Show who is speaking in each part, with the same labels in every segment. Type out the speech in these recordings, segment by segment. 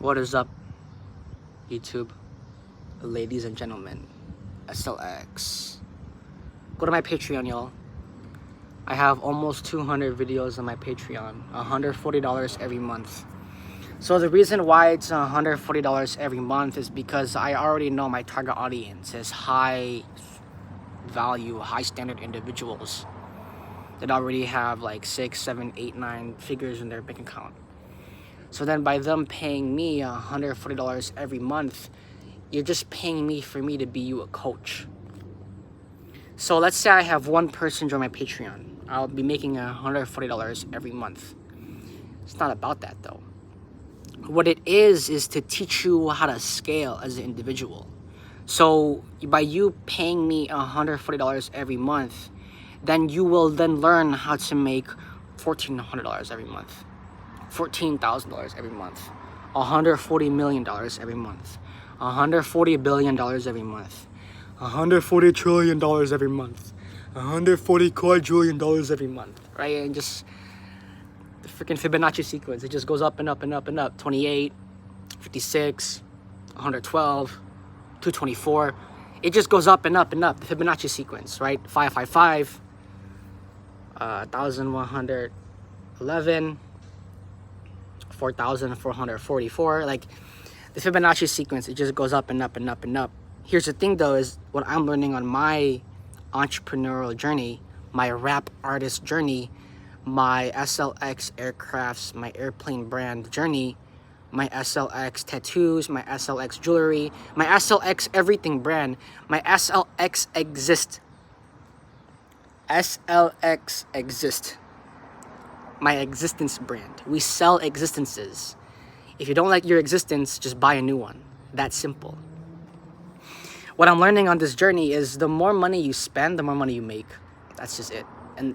Speaker 1: What is up, YouTube? Ladies and gentlemen, SLX. Go to my Patreon, y'all. I have almost 200 videos on my Patreon, $140 every month. So the reason why it's $140 every month is because I already know my target audience is high value, high standard individuals that already have like 6, 7, 8, 9 figures in their bank account. So then by them paying me $140 every month, you're just paying me for me to be you a coach. So let's say I have one person join my Patreon. I'll be making $140 every month. It's not about that though. What it is to teach you how to scale as an individual. So by you paying me $140 every month, then you will then learn how to make $1,400 every month, $14,000 every month, $140 million every month, $140 billion every month, $140 trillion every month, $140 quadrillion every month, right? And just the freaking Fibonacci sequence, it just goes up and up and up and up. 28, 56, 112, 224. It just goes up and up and up. The Fibonacci sequence, right? 555, 1111, 4,444. Like the Fibonacci sequence, it just goes up and up and up and up. Here's the thing though, is what I'm learning on my entrepreneurial journey, my rap artist journey, my SLX aircrafts, my airplane brand journey, my SLX tattoos, my SLX jewelry, my SLX everything brand, my SLX exist. SLX exist. My existence brand. We sell existences. If you don't like your existence, just buy a new one. That simple. What I'm learning on this journey is the more money you spend, the more money you make. That's just it. And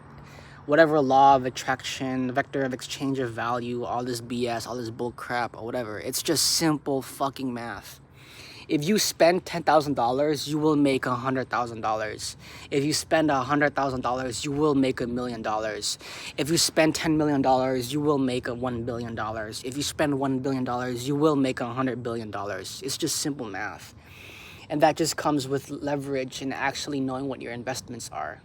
Speaker 1: whatever law of attraction, vector of exchange of value, all this BS, all this bull crap or whatever, it's just simple fucking math. If you spend $10,000, you will make $100,000. If you spend $100,000, you will make $1 million. If you spend $10 million, you will make $1 billion. If you spend $1 billion, you will make $100 billion. It's just simple math. And that just comes with leverage and actually knowing what your investments are.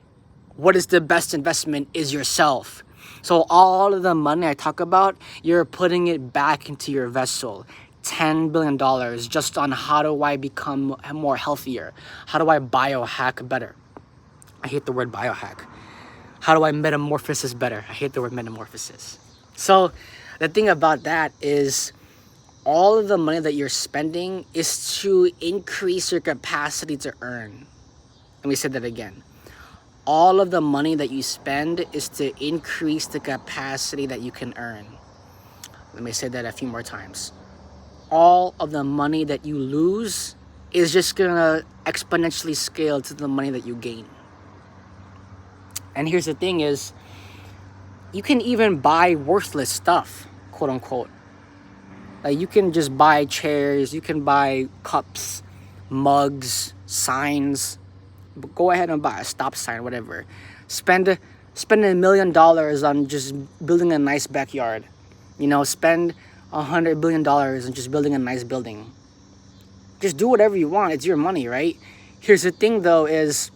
Speaker 1: What is the best investment is yourself. So all of the money I talk about, you're putting it back into your vessel. $10 billion just on how do I become more healthier? How do I biohack better? I hate the word biohack. How do I metamorphosis better? I hate the word metamorphosis. So the thing about that is all of the money that you're spending is to increase your capacity to earn. Let me say that again. All of the money that you spend is to increase the capacity that you can earn. Let me say that a few more times. All of the money that you lose is just gonna exponentially scale to the money that you gain. And here's the thing is, you can even buy worthless stuff, quote unquote. Like you can just buy chairs, you can buy cups, mugs, signs. Go ahead and buy a stop sign, whatever. Spend $1 million on just building a nice backyard. You know, spend $100 billion on just building a nice building. Just do whatever you want. It's your money, right? Here's the thing though, is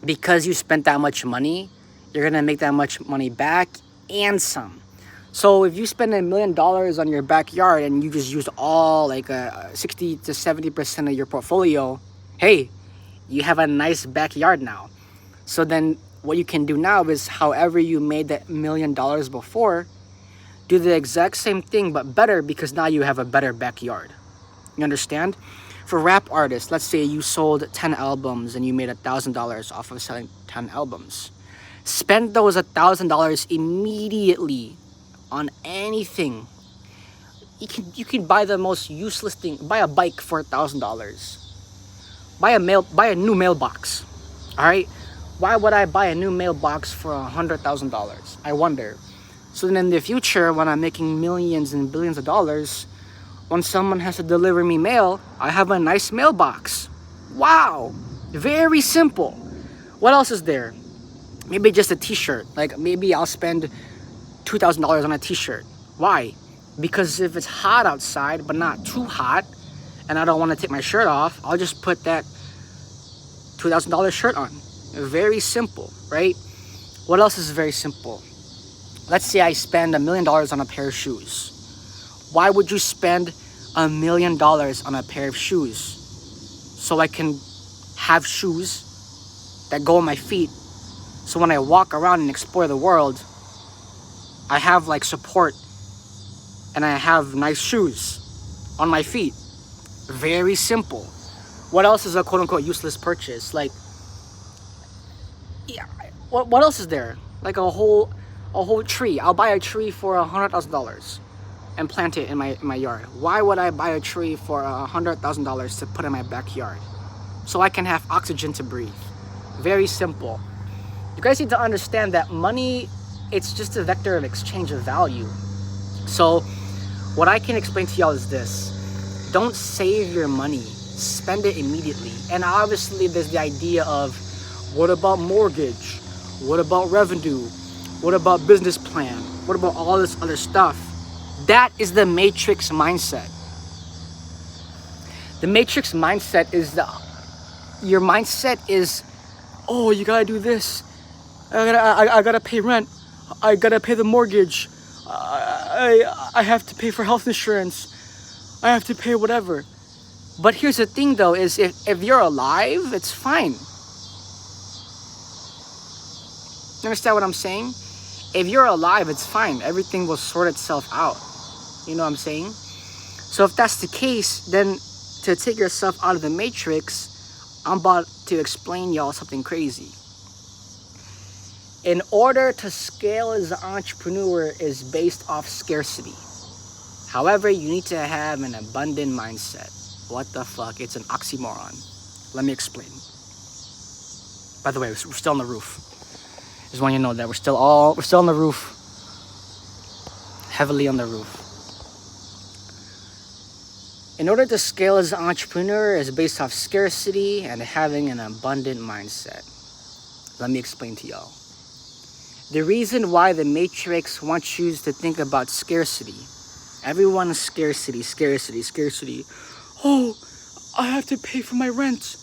Speaker 1: because you spent that much money, you're gonna make that much money back and some. So if you spend $1 million on your backyard and you just used all like 60 to 70% of your portfolio, hey, you have a nice backyard now. So then what you can do now is however you made that $1 million before, do the exact same thing but better, because now you have a better backyard. You understand? For rap artists, let's say you sold 10 albums and you made $1,000 off of selling 10 albums. Spend those $1,000 immediately on anything. You can buy the most useless thing. Buy a bike for $1,000. Buy a new mailbox. All right? Why would I buy a new mailbox for $100,000? I wonder. So then in the future, when I'm making millions and billions of dollars, when someone has to deliver me mail, I have a nice mailbox. Wow. Very simple. What else is there? Maybe just a t-shirt. Like maybe I'll spend $2,000 on a t-shirt. Why? Because if it's hot outside, but not too hot, and I don't want to take my shirt off, I'll just put that $2,000 shirt on. Very simple, right? What else is very simple? Let's say I spend $1 million on a pair of shoes. Why would you spend $1 million on a pair of shoes? So I can have shoes that go on my feet. So when I walk around and explore the world, I have like support and I have nice shoes on my feet. Very simple. What else is a quote unquote useless purchase? Like, yeah, what else is there? Like a whole tree. I'll buy a tree for $100,000 and plant it in my yard. Why would I buy a tree for $100,000 to put in my backyard? So I can have oxygen to breathe. Very simple. You guys need to understand that money, it's just a vector of exchange of value. So what I can explain to y'all is this. Don't save your money. Spend it immediately. And obviously there's the idea of, what about mortgage? What about revenue? What about business plan? What about all this other stuff? That is the matrix mindset. The matrix mindset is your mindset is, oh, you gotta do this. I gotta pay rent. I gotta pay the mortgage. I have to pay for health insurance. I have to pay whatever. But here's the thing though, is if you're alive, it's fine. You understand what I'm saying? If you're alive, it's fine. Everything will sort itself out. You know what I'm saying? So if that's the case, then to take yourself out of the matrix, I'm about to explain y'all something crazy. In order to scale as an entrepreneur is based off scarcity. However, you need to have an abundant mindset. What the fuck? It's an oxymoron. Let me explain. By the way, we're still on the roof. Just want you to know that we're still on the roof. Heavily on the roof. In order to scale as an entrepreneur is based off scarcity and having an abundant mindset. Let me explain to y'all. The reason why the Matrix wants you to think about scarcity. Everyone is scarcity. Oh, I have to pay for my rent.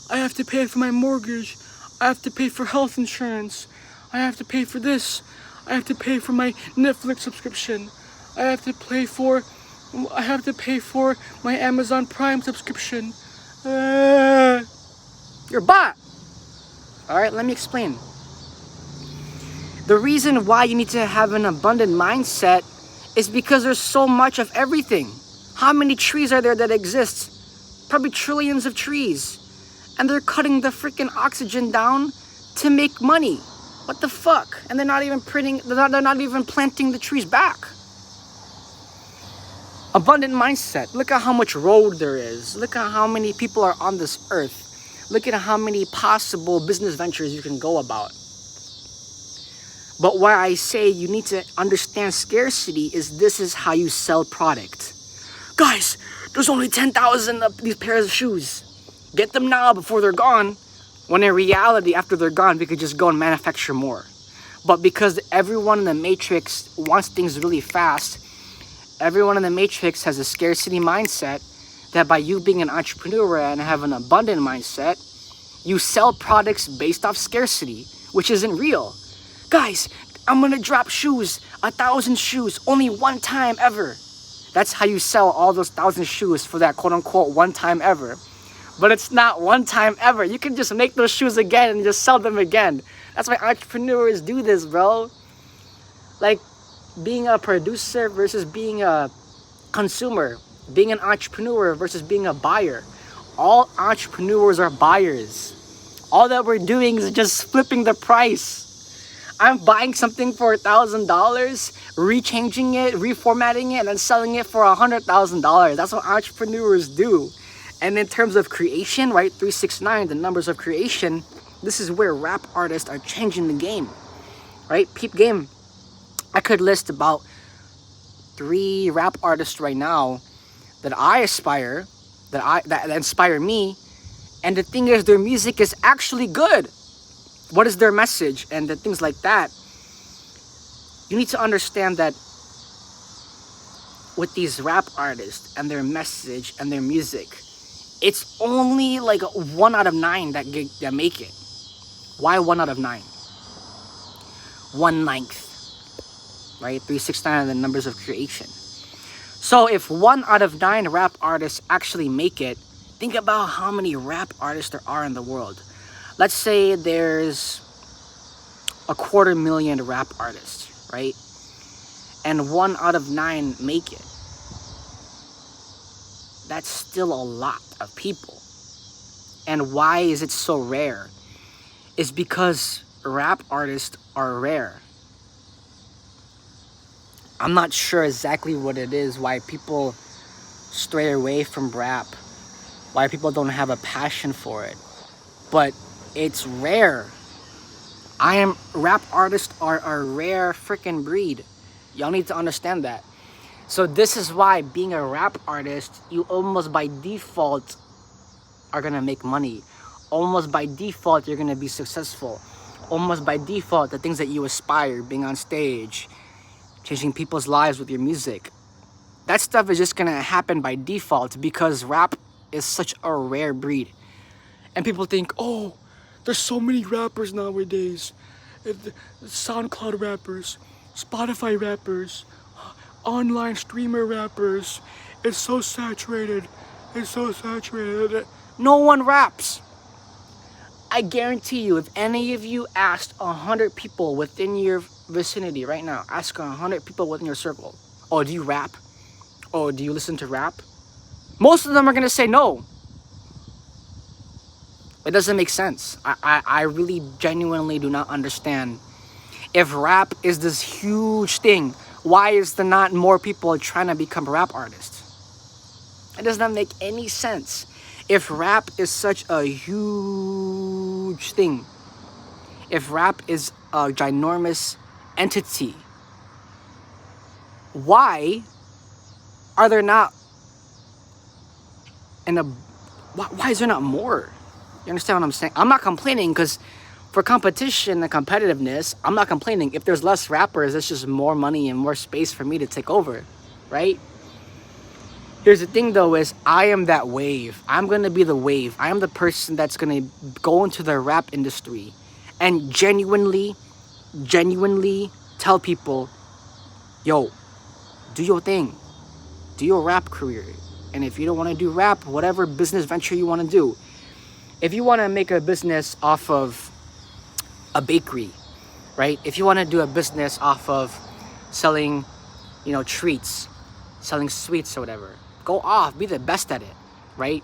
Speaker 1: I have to pay for my mortgage. I have to pay for health insurance. I have to pay for this. I have to pay for my Netflix subscription. I have to pay for my Amazon Prime subscription. You're a bot. All right, let me explain. The reason why you need to have an abundant mindset is because there's so much of everything. How many trees are there that exist? Probably trillions of trees. And they're cutting the freaking oxygen down to make money. What the fuck? And they're not even planting the trees back. Abundant mindset. Look at how much road there is. Look at how many people are on this earth. Look at how many possible business ventures you can go about. But why I say you need to understand scarcity is this is how you sell product. Guys, there's only 10,000 of these pairs of shoes. Get them now before they're gone. When in reality, after they're gone, we could just go and manufacture more. But because everyone in the Matrix wants things really fast, everyone in the Matrix has a scarcity mindset that by you being an entrepreneur and have an abundant mindset, you sell products based off scarcity, which isn't real. Guys, I'm gonna drop shoes, 1,000 shoes, only one time ever. That's how you sell all those 1,000 shoes for that quote unquote one time ever. But it's not one time ever. You can just make those shoes again and just sell them again. That's why entrepreneurs do this, bro. Like being a producer versus being a consumer. Being an entrepreneur versus being a buyer. All entrepreneurs are buyers. All that we're doing is just flipping the price. I'm buying something for $1,000, rechanging it, reformatting it, and then selling it for $100,000. That's what entrepreneurs do. And in terms of creation, right, 369, the numbers of creation, this is where rap artists are changing the game, right? Peep game. I could list about 3 rap artists right now that I aspire, that inspire me. And the thing is, their music is actually good. What is their message? And the things like that. You need to understand that with these rap artists and their message and their music, it's only like 1 out of 9 that make it. Why 1 out of 9? 1/9, right? 369 are the numbers of creation. So if 1 out of 9 rap artists actually make it, think about how many rap artists there are in the world. Let's say there's 250,000 rap artists, right? And 1 out of 9 make it. That's still a lot of people. And why is it so rare? It's because rap artists are rare. I'm not sure exactly what it is, why people stray away from rap, why people don't have a passion for it. But it's rare. Rap artists are a rare freaking breed. Y'all need to understand that. So this is why being a rap artist, you almost by default are gonna make money. Almost by default, you're gonna be successful. Almost by default, the things that you aspire, being on stage, changing people's lives with your music, that stuff is just gonna happen by default because rap is such a rare breed. And people think, oh, there's so many rappers nowadays. SoundCloud rappers, Spotify rappers, online streamer rappers. It's so saturated. It's so saturated. No one raps. I guarantee you, if any of you asked 100 people within your vicinity right now, ask 100 people within your circle, oh, do you rap? Oh, do you listen to rap? Most of them are gonna say no. It doesn't make sense. I really genuinely do not understand. If rap is this huge thing, why is there not more people trying to become rap artists? It does not make any sense. If rap is such a huge thing, if rap is a ginormous entity, why are there not why is there not more? You understand what I'm saying? I'm not complaining because for competition and competitiveness, I'm not complaining. If there's less rappers, that's just more money and more space for me to take over, right? Here's the thing though, is I am that wave. I'm gonna be the wave. I am the person that's gonna go into the rap industry and genuinely tell people, yo, do your thing. Do your rap career. And if you don't wanna do rap, whatever business venture you wanna do. If you wanna make a business off of a bakery, right? If you wanna do a business off of selling, treats, selling sweets or whatever, go off, be the best at it, right?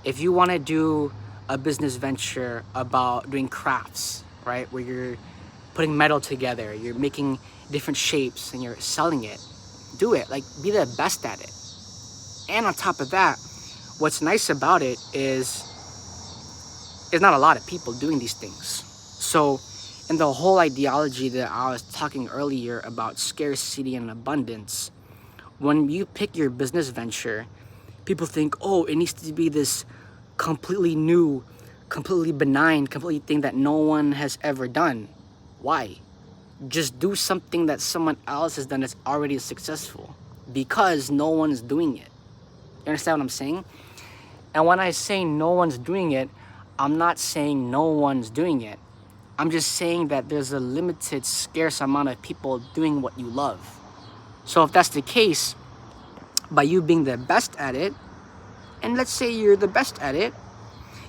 Speaker 1: If you want to do a business venture about doing crafts, right, where you're putting metal together, you're making different shapes and you're selling it, do it. Like, be the best at it. And on top of that, what's nice about it is there's not a lot of people doing these things. So in the whole ideology that I was talking earlier about scarcity and abundance, when you pick your business venture, people think, oh, it needs to be this completely new, completely benign, completely thing that no one has ever done. Why? Just do something that someone else has done that's already successful, because no one's doing it. You understand what I'm saying? And when I say no one's doing it, I'm not saying no one's doing it. I'm just saying that there's a limited, scarce amount of people doing what you love. So if that's the case, by you being the best at it, and let's say you're the best at it,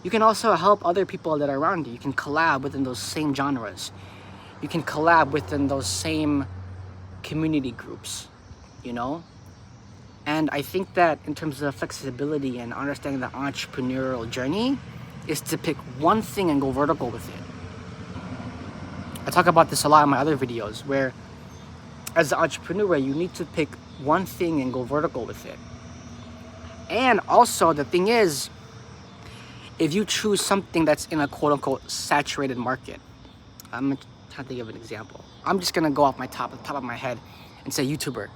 Speaker 1: you can also help other people that are around you. You can collab within those same genres. You can collab within those same community groups, And I think that in terms of flexibility and understanding the entrepreneurial journey is to pick one thing and go vertical with it. I talk about this a lot in my other videos, where as an entrepreneur, you need to pick one thing and go vertical with it. And also, the thing is, if you choose something that's in a quote-unquote saturated market, I'm trying to think of an example. I'm just gonna go off the top of my head and say YouTuber,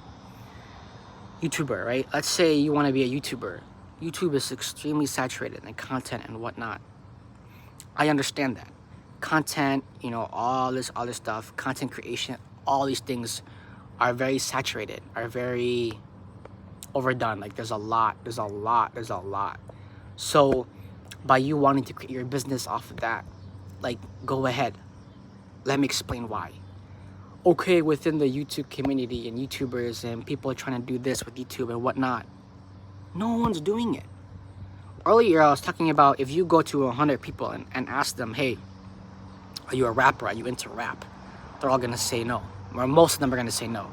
Speaker 1: right? Let's say you want to be a YouTuber. YouTube is extremely saturated in content and whatnot. I understand that. Content, all this other stuff, content creation, all these things are very saturated, are very overdone. Like there's a lot. So by you wanting to create your business off of that, like, go ahead. Let me explain why. Okay, within the YouTube community and YouTubers and people are trying to do this with YouTube and whatnot, no one's doing it. Earlier, I was talking about if you go to 100 people and ask them, hey, are you a rapper? Are you into rap? They're all gonna say no. Or most of them are gonna say no.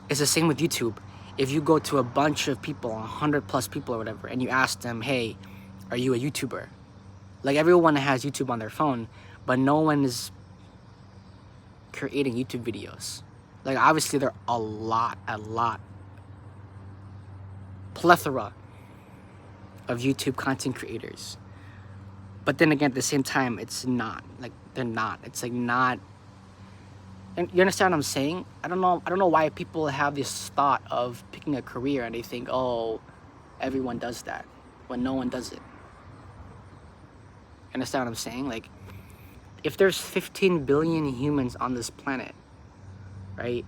Speaker 1: It's the same with YouTube. If you go to a bunch of people, 100 plus people or whatever, and you ask them, hey, are you a YouTuber? Like, everyone has YouTube on their phone, but no one is creating YouTube videos. Like, obviously there are a lot, plethora of YouTube content creators. But then again, at the same time, it's not. Like, they're not. It's like not. And you understand what I'm saying? I don't know why people have this thought of picking a career and they think, oh, everyone does that, when no one does it. Understand what I'm saying? Like, if there's 15 billion humans on this planet, right,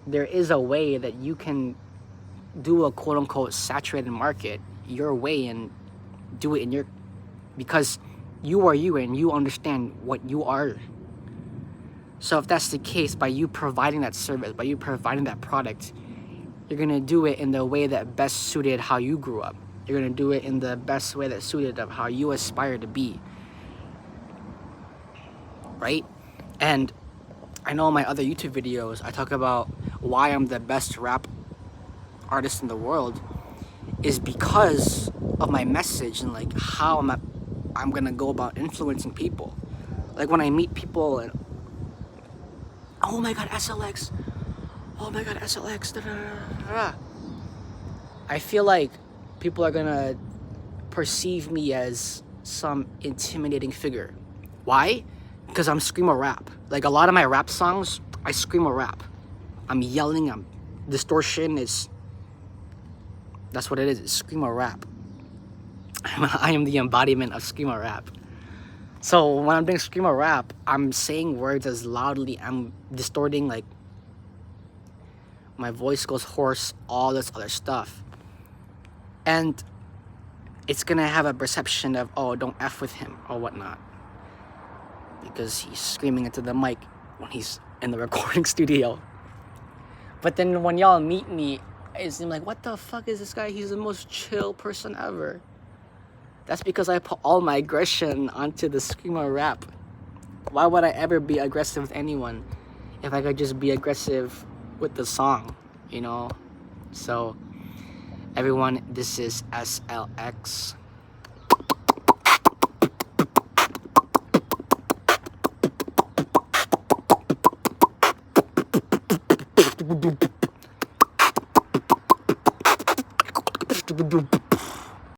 Speaker 1: there is a way that you can do a quote-unquote saturated market your way and do it in your, because you are you and you understand what you are. So if that's the case, by you providing that service, by you providing that product, you're gonna do it in the way that best suited how you grew up. You're gonna do it in the best way that suited of how you aspire to be. Right? And I know in my other YouTube videos, I talk about why I'm the best rap artist in the world is because of my message and like how I'm gonna go about influencing people. Like when I meet people and, oh my god, SLX, oh my god, SLX, da, da, da, da. I feel like people are gonna perceive me as some intimidating figure. Why? Because I'm screamo rap. Like a lot of my rap songs, I screamo rap. I'm yelling, I'm distortion is, that's what it is, it's screamo rap. I am the embodiment of screamo rap. So when I'm doing screamo rap, I'm saying words as loudly, I'm distorting, like my voice goes hoarse, all this other stuff. And it's gonna have a perception of, oh, don't F with him or whatnot, because he's screaming into the mic when he's in the recording studio. But then when y'all meet me, it's like, what the fuck is this guy? He's the most chill person ever. That's because I put all my aggression onto the screamo rap. Why would I ever be aggressive with anyone if I could just be aggressive with the song, you know? So, everyone, this is SLX.